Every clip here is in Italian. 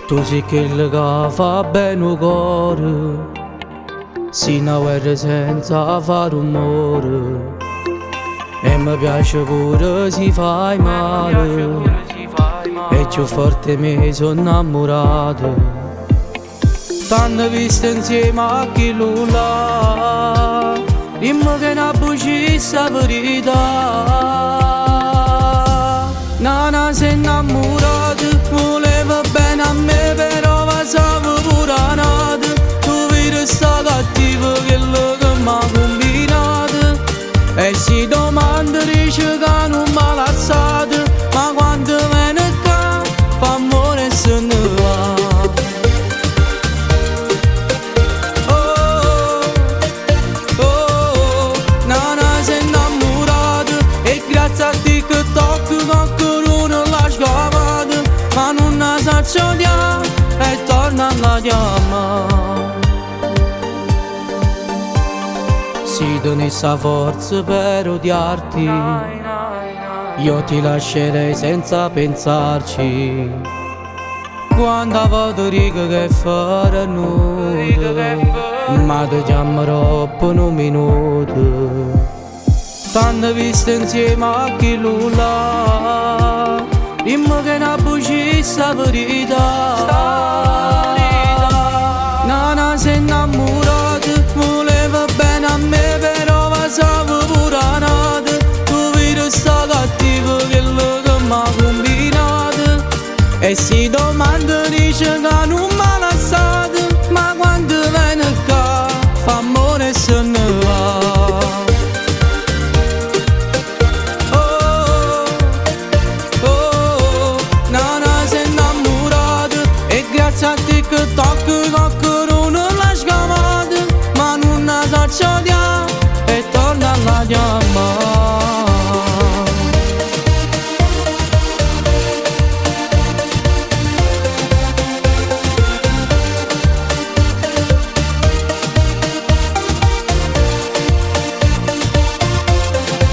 Tu sei quello che fa bene il cuore, sei una guerra senza fare rumore. E mi piace pure se fai male, e più forte mi sono innamorato. T'hanno visto insieme a chi là, dimmi che una bucissa verità. Nana sei innamorato, voleva bene a me però passavo pure a nato. Tu vedi sta cattiva quello che m'ha combinato, e si domanda dice che non m'ha lasciato, ma quando viene qua fa amore e se ne va. Grazie a te che tocco qualcuno non l'ha scavato, ma non la sa odiare e torna alla chiama. Si donesse la forza per odiarti, io ti lascerei senza pensarci. Quando vedo riga che fare nuda, ma ti chiamerò per un minuto. T'hanno visto insieme a chi là, dimmi che una bucissa verità. Nana sei innamorato, voleva bene a me però passavo pure a nato. Tu vedi sta cattiva quello che m'ha combinato, e si domanda dice che non m'ha lasciato, ma quando viene qua fa amore e se ne va. Grazie a te che tocco qualcuno non l'ha scavato, ma non la sa odiare e torna alla chiama.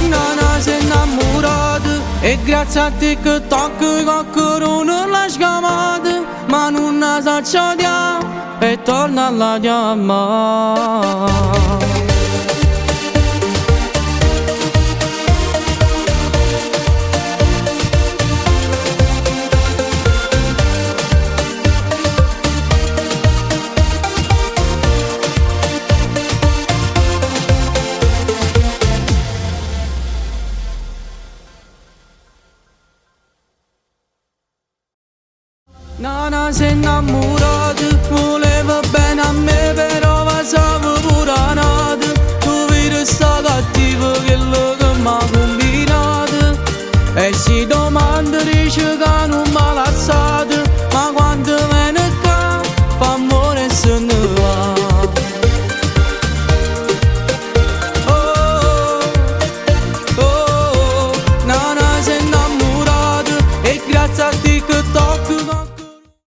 Nana sei innamorato, e grazie a te che tocco qualcuno non l'ha scavato, ma non la sa odiare e torna alla chiama. Nana sei innamorato, voleva bene a me però passavo pure a nato. Tu vedi sta cattiva quello che m'ha combinato, e si domanda dice che non m'ha lasciato,